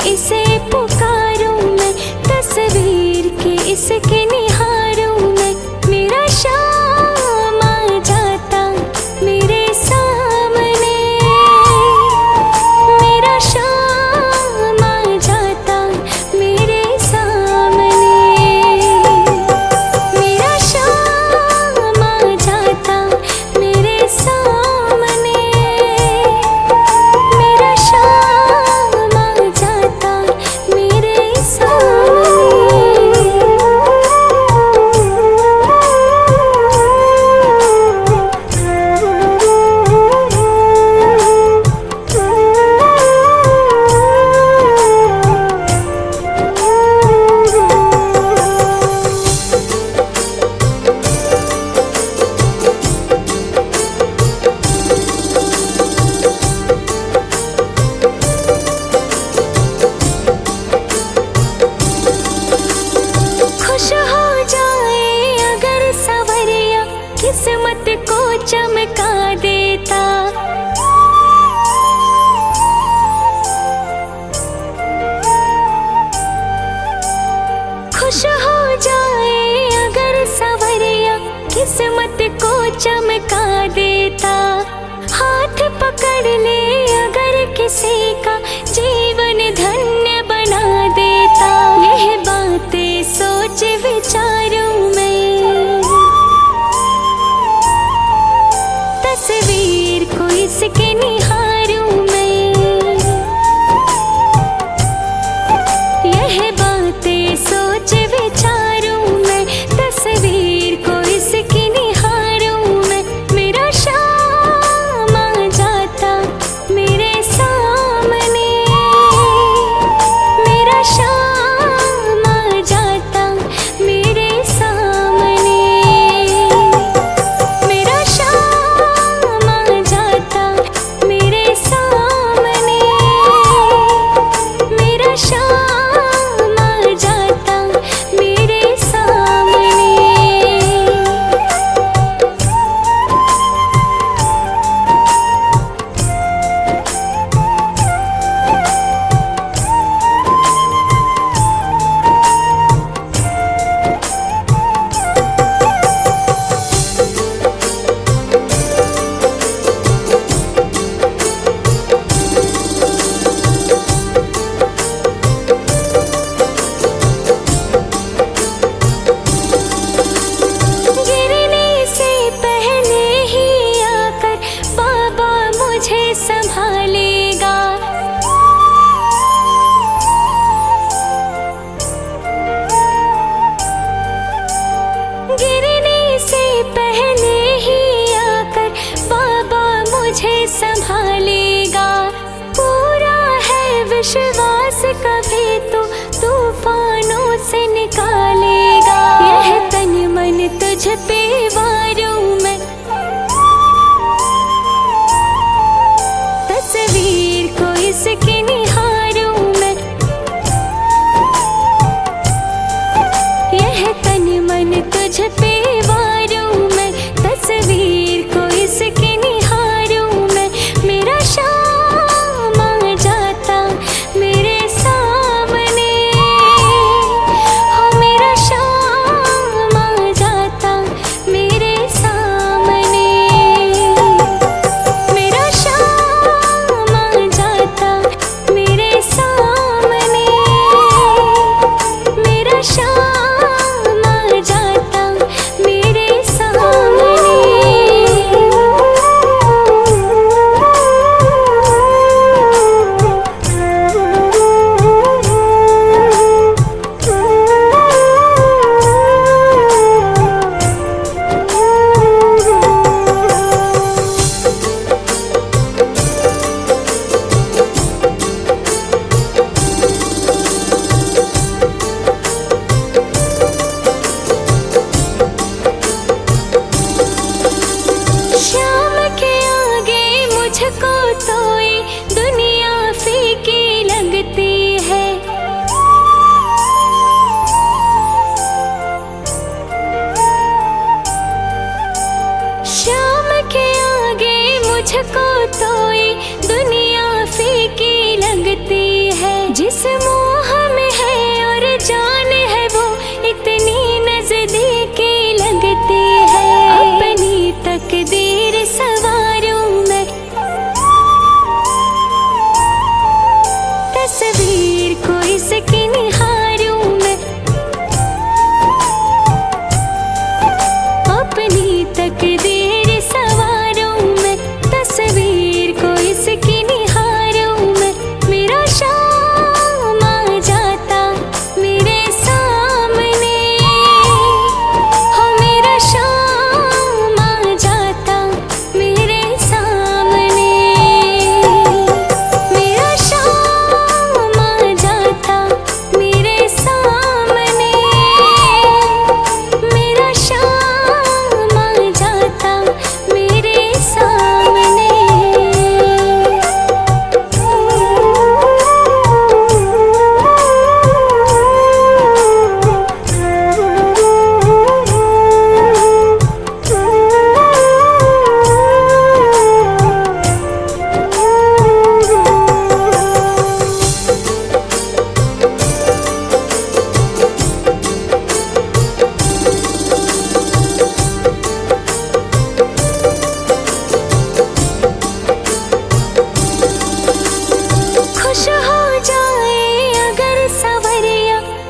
इसे पुकारूं मैं, तस्वीर के इसके निहारूं मैं। मेरा शाम आ जाता मेरे सामने, मेरा शाम आ जाता मेरे सामने, मेरा शाम आ जाता मेरे सामने, मेरा शाम आ जाता मेरे सामने।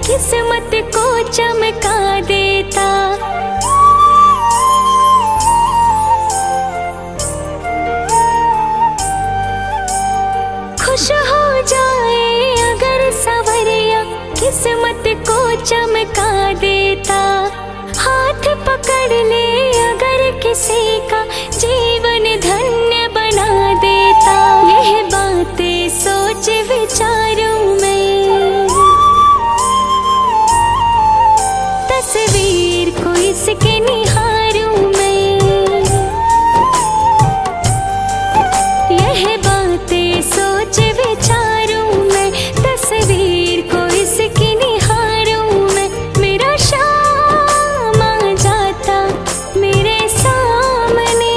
किस्मत को चमका देता। खुश हो जाए अगर सवरिया किस्मत को चमका देता। हाथ पकड़ ले अगर किसी का जीवन धन्य बना देता। यह बातें सोच विचारूं मैं, तस्वीर को इसके निहारूं मैं। यह बातें सोच विचारूं मैं, तस्वीर को इसकी निहारूं मैं। मेरा शाम आ जाता मेरे सामने,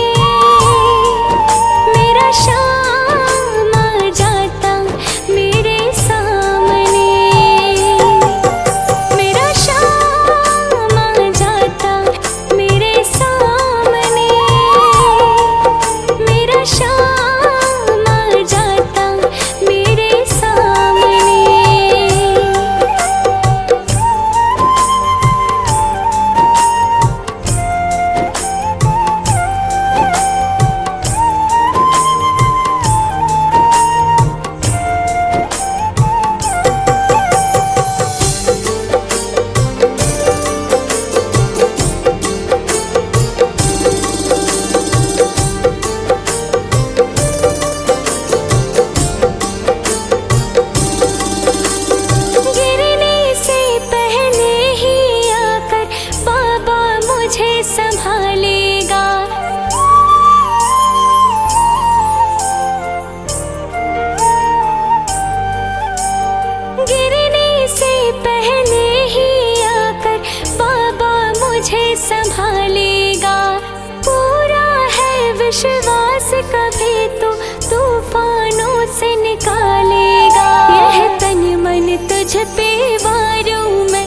मेरा शाम आ जाता मेरे सामने। मेरा शाम आ जाता मेरे सामने, मेरा शाम आ जाता मेरे सामने। गिरने से पहले ही आकर बाबा मुझे संभालेगा। गिरने से पहले ही आकर बाबा मुझे संभालेगा। पूरा है विश्वास कभी तो तूफानों से निकालेगा। यह तन मन तुझ पे वारूं मैं,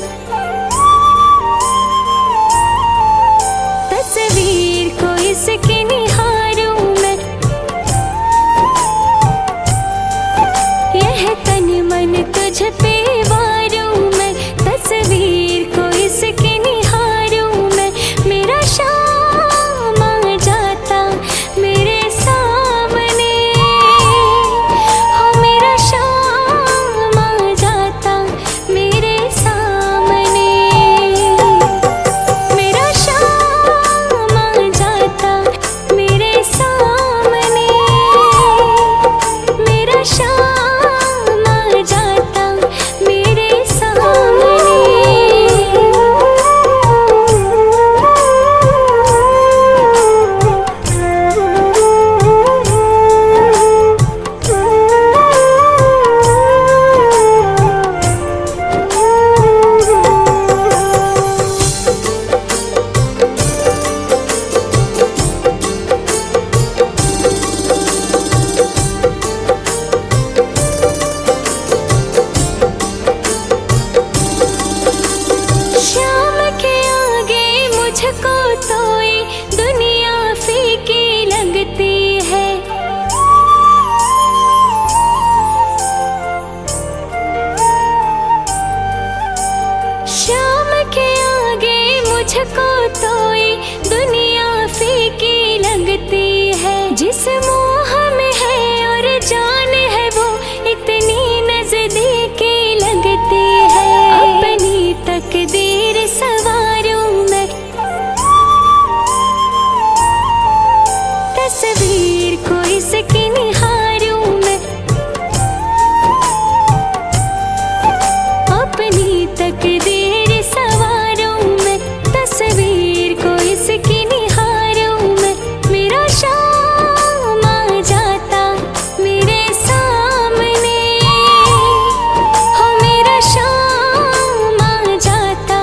तस्वीर को इसके निहारूं मैं। यह तन मन तुझ पे वारूं मैं, तस्वीर को इसके निहारूं मैं। मेरा शाम आ जाता मेरे सामने, हो मेरा शाम आ जाता मेरे सामने। मेरा शाम आ जाता मेरे सामने, मेरा शाम आ जाता मेरे सामने। शाम के आगे मुझको तो ये दुनिया फीकी लगती है। शाम के आगे मुझको तो ये दुनिया फीकी लगती है। जिस मोह में है और जान है वो इतनी नजदीकी लगती है। अपनी तकदीर सवारूं मैं, तस्वीर को इसकी निहारूं मैं। अपनी तकदीर सवारूं मैं, तस्वीर को इसकी निहारूं मैं। मेरा शाम आ जाता मेरे सामने, हो मेरा शाम आ जाता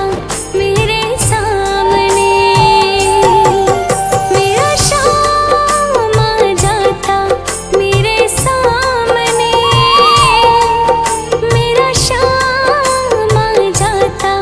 मेरे सामने। मेरा शाम आ जाता मेरे सामने, मेरा शाम आ जाता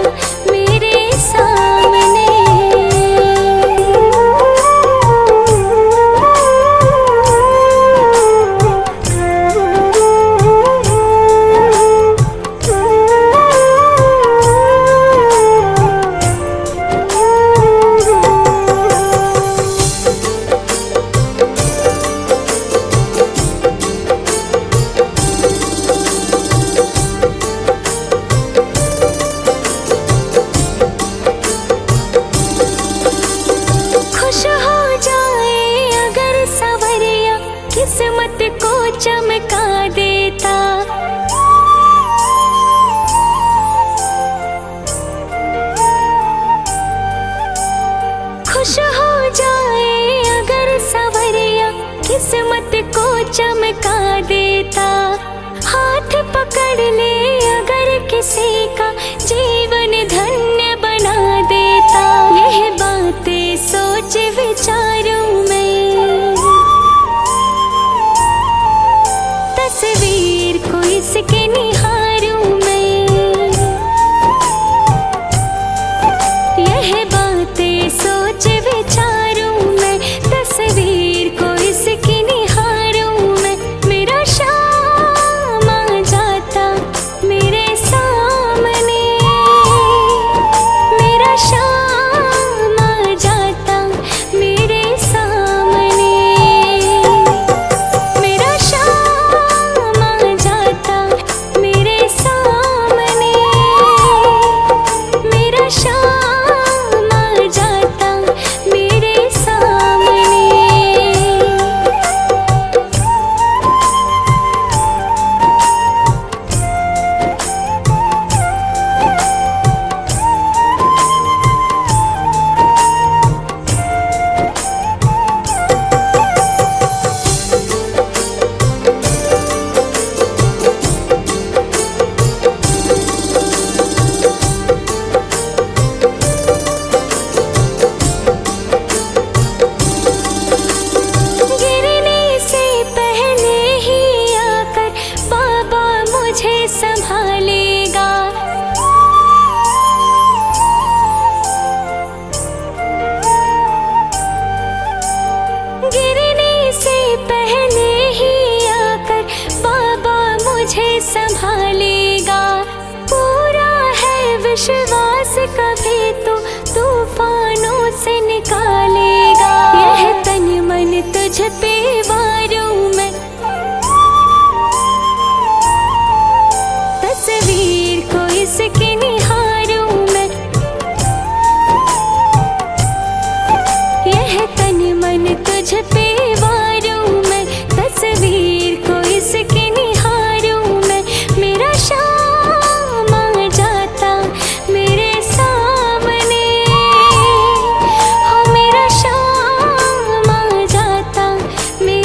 जीवन धन्य बना देता। यह बातें सोच विचारूं मैं, तस्वीर को इसके निहारूं मैं। यह बातें सोच विचारूं मैं, तस्वीर को इसकी निहारूं मैं। मेरा शाम आ जाता मेरे सामने, मेरा शाम आ जाता मेरे सामने, मेरा शाम आ जाता मेरे सामने, मेरा शाम आ जाता मेरे सामने। गिरने से पहले ही आकर बाबा मुझे संभालेगा। गिरने से पहले ही आकर बाबा मुझे संभालेगा। पूरा है विश्वास कभी तो तूफानों से निकालेगा। यह तन मन तुझ पे वारूं मैं, तस्वीर को इसके निहारूं मैं। यह तन मन तुझ पे वारूं मैं, तस्वीर को इसके निहारूं मैं। मेरा शाम आ जाता मेरे सामने, हो मेरा शाम आ जाता मेरे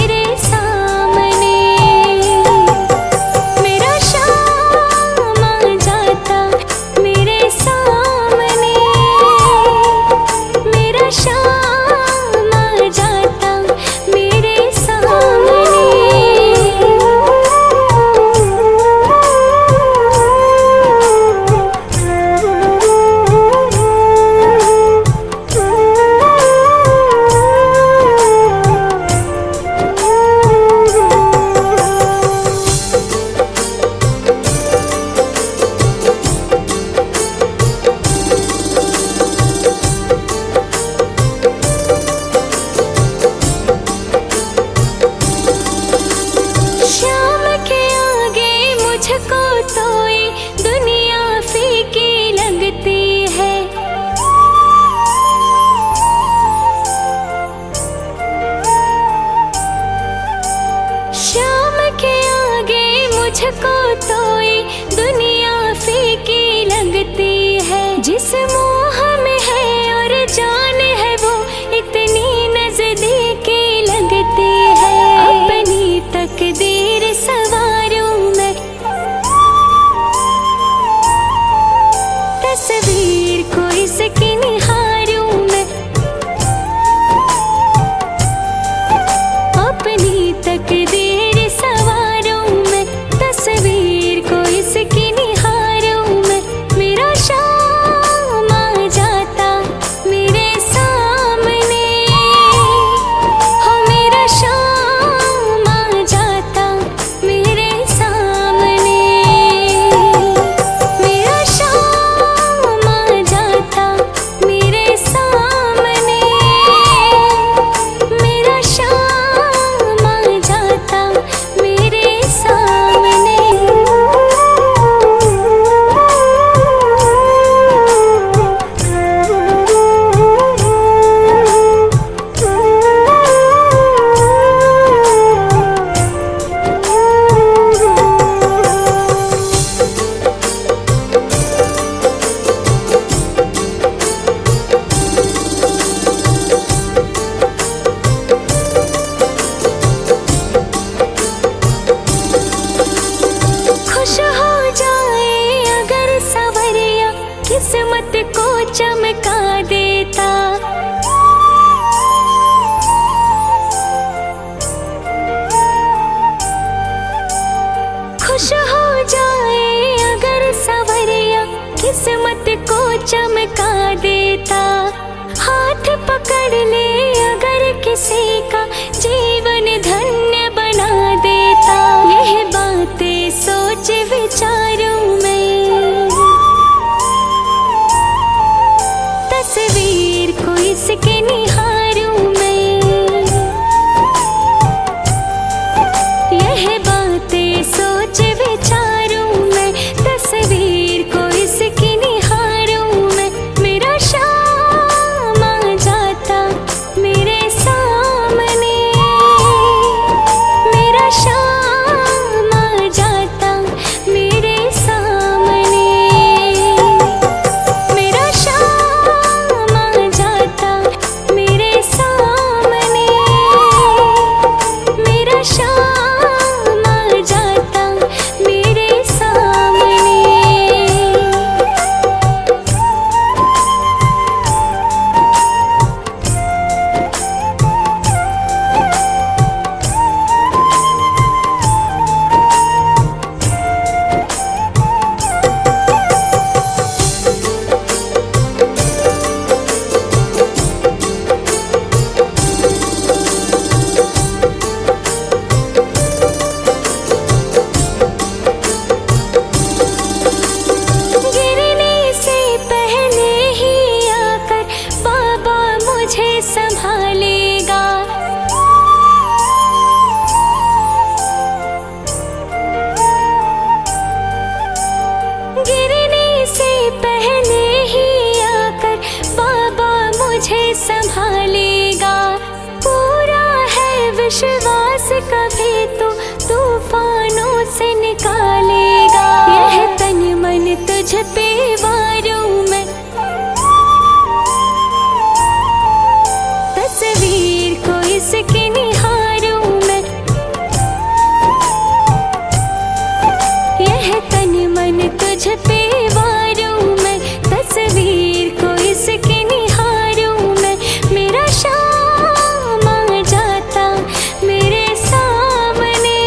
चमका देता। खुश हो जाए अगर सवरिया किस्मत को चमका देता। हाथ पकड़ ले अगर किसी का जीवन धन्य बना देता। यह बातें सोच विचारूं मैं, तस्वीर को इसके निहारूं मैं। यह बातें सोच विचारूं मैं, तस्वीर को इसकी निहारूं मैं। मेरा शाम आ जाता मेरे सामने, मेरा शाम आ जाता मेरे सामने। मेरा शाम आ जाता मेरे सामने, मेरा शाम आ जाता मेरे सामने। गिरने से पहले ही आकर बाबा मुझे संभालेगा। गिरने से पहले ही आकर बाबा मुझे संभालेगा। पूरा है विश्वास कभी तो तूफानों से निकालेगा। यह तन मन तुझ पे वारूं मैं, तस्वीर को इसके निहारूं मैं। यह तन मन तुझ पे वारूं मैं, तस्वीर को इसके निहारूं मैं। मेरा शाम आ जाता मेरे सामने,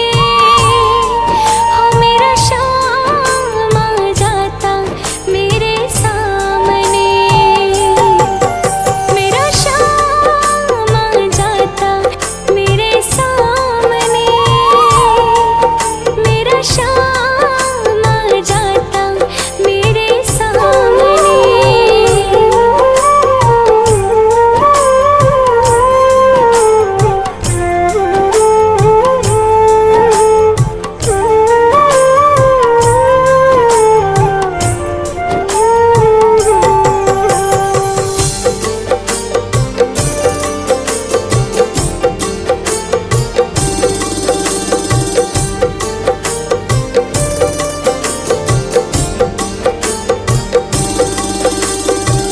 हो मेरा शाम आ जाता मेरे सामने। मेरा शाम आ जाता मेरे सामने, मेरा शाम आ जाता मेरे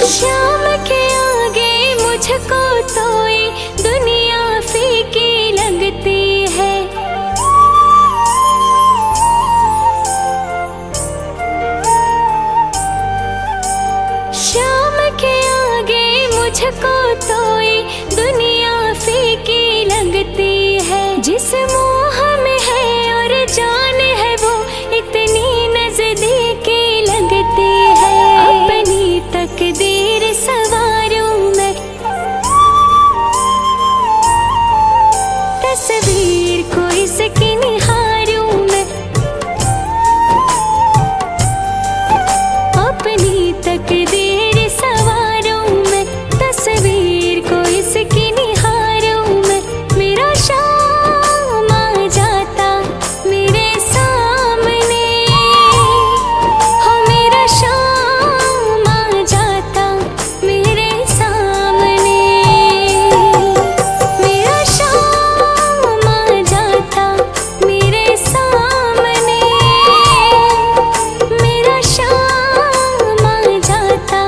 शाम के आगे मुझको तो ये दुनिया फीकी लगती है। शाम के आगे मुझको तो ये दुनिया फीकी लगती है। जिस मोह में है और जान है वो इतनी नजदीकी लगती है। अपनी तकदीर सवारूं मैं, तस्वीर को इसकी निहारूं मैं। अपनी तकदीर सवारूं मैं, तस्वीर को इसकी निहारूं मैं। मेरा शाम आ जाता मेरे सामने, हो मेरा शाम आ जाता मेरे सामने। मेरा शाम आ जाता मेरे सामने, मेरा शाम आ जाता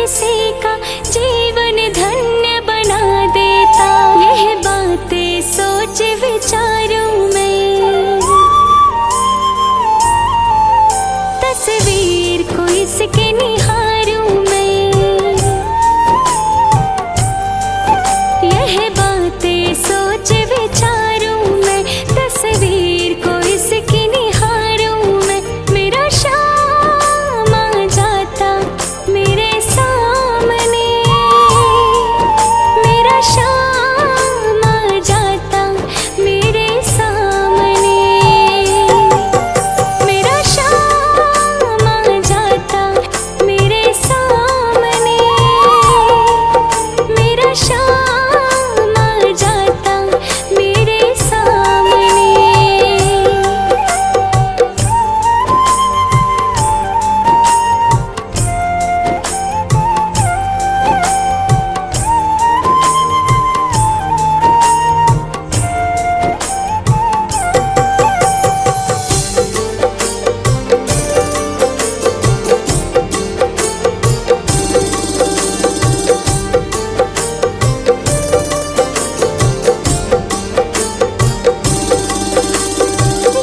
किसी का जीवन धन्य बना देता। यह बातें सोच विचारूं मैं, तस्वीर को इसके निहारूं मैं। यह बातें सोच विचारूं मैं, तस्वीर को इसकी निहारूं मैं। मेरा शाम आ जाता मेरे सामने, मेरा शाम आ जाता मेरे सामने, मेरा शाम आ जाता मेरे सामने, मेरा शाम आ जाता मेरे सामने।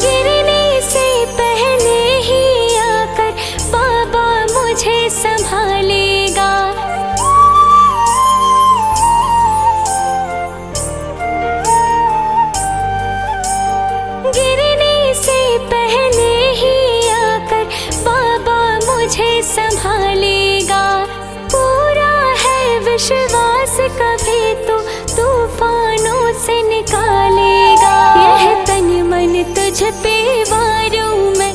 गिरने से पहले ही आकर बाबा मुझे संभालेगा। गिरने से पहले ही आकर बाबा मुझे संभालेगा। पूरा है विश्वास कभी तो तूफानों से निकालेगा। यह तन मन तुझ पे वारूं मैं,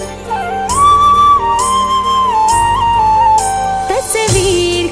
तस्वीर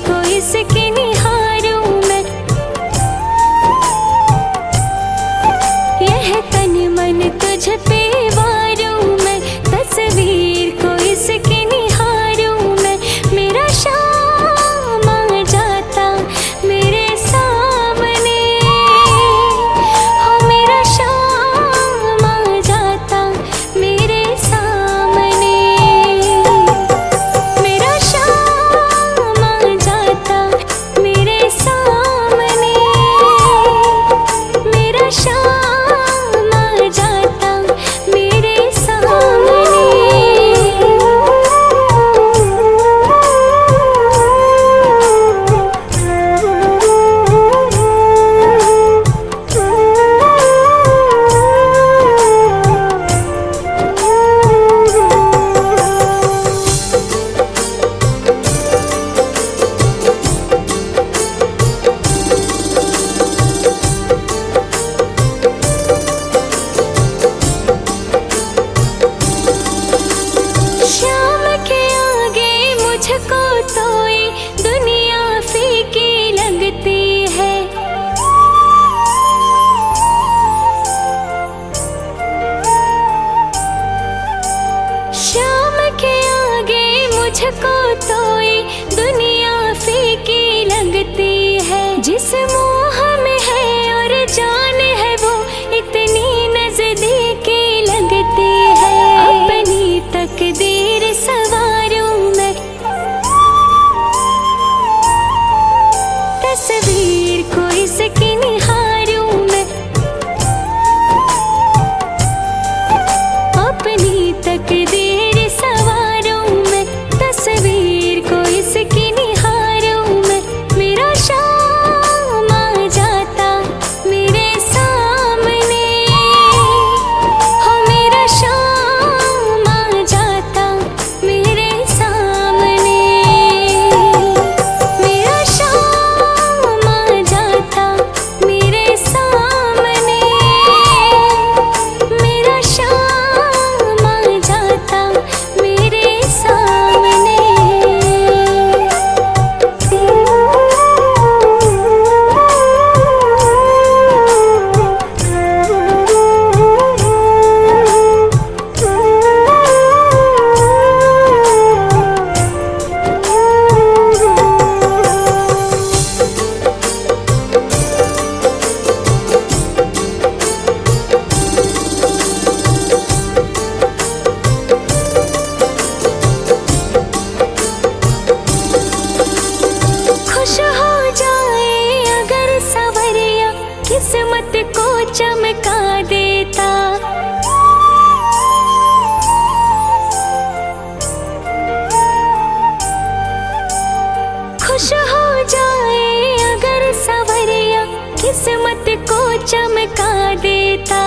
खुश हो जाए अगर सवरिया किस्मत को चमका देता।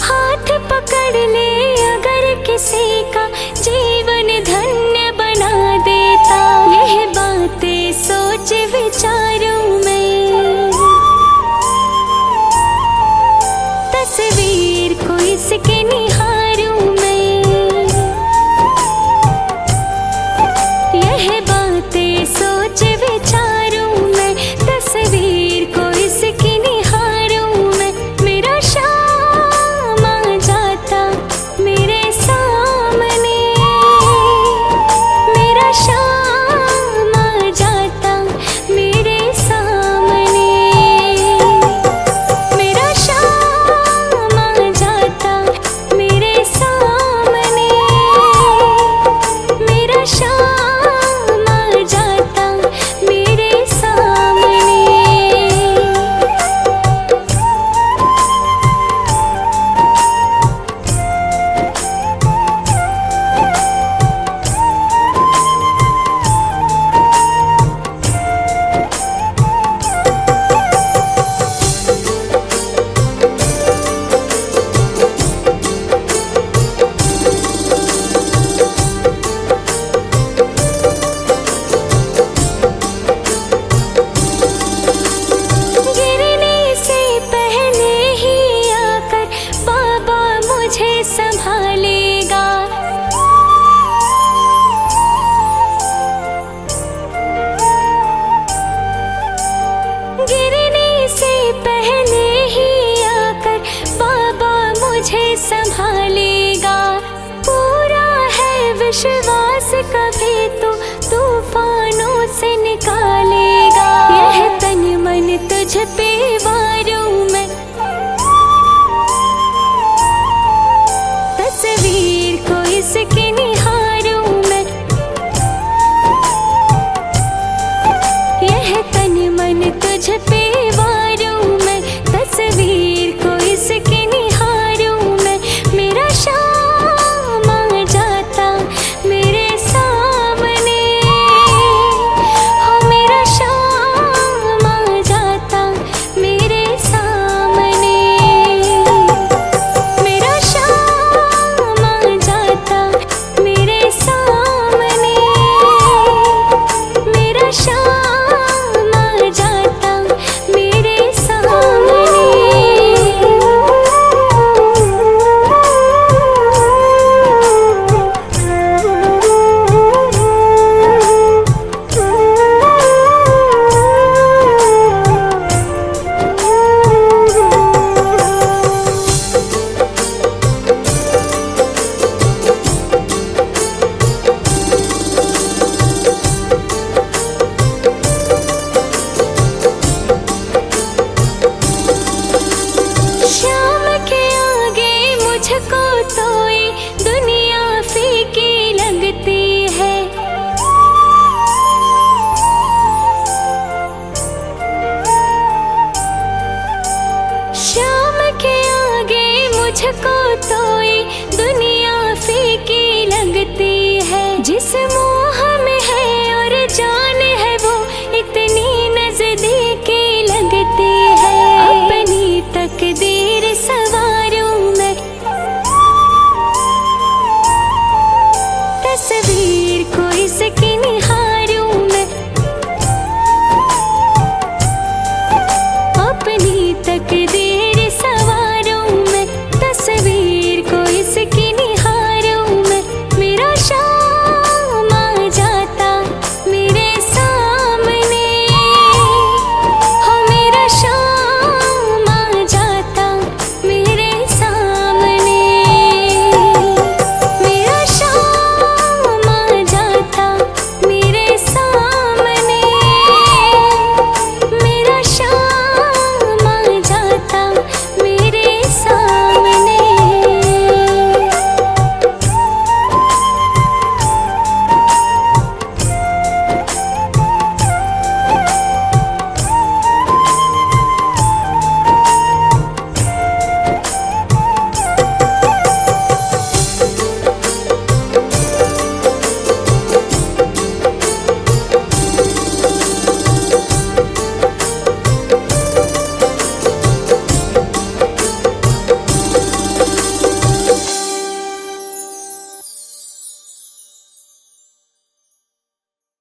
हाथ पकड़ ले अगर किसी का जीवन धन्य बना देता। यह बातें सोच विचारूं मैं, तस्वीर को इसके निहारूं मैं। यह बातें सोच विचारूं मैं, तस्वीर को इसकी निहारूं मैं। मेरा शाम आ जाता मेरे सामने, मेरा शाम आ जाता मेरे सामने। मेरा शाम आ जाता मेरे सामने, मेरा शाम आ जाता मेरे सामने। गिरने से पहले ही आकर बाबा मुझे संभालेगा। गिरने से पहले ही आकर बाबा मुझे संभालेगा। पूरा है विश्वास कभी तो तूफानों से निकालेगा। यह तन मन तुझ पे वारूं मैं, तस्वीर को इसके निहारूं मैं। यह तन मन तुझ पे